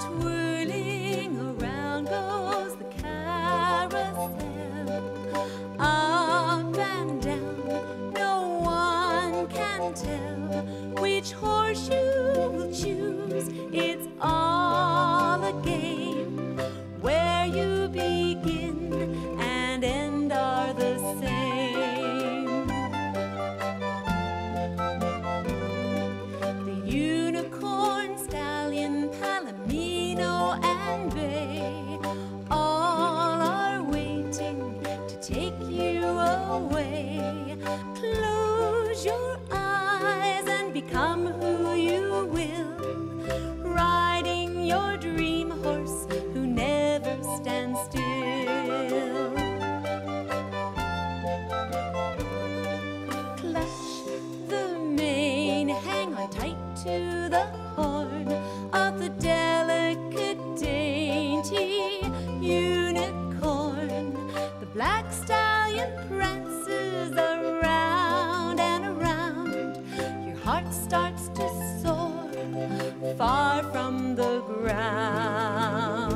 Twirling around goes the carousel, up and down, no one can tell which horse you will choose. It's all a game, where you begin and end are the same. The unicorn, stallion, palomino, and bay all are waiting to take you away. Close your eyes and become who you will, riding your dream horse who never stands still. Clutch the mane, hang on tight to the horn of the delicate, dainty unicorn. The black stallion prances around and around. Your heart starts to soar far from the ground.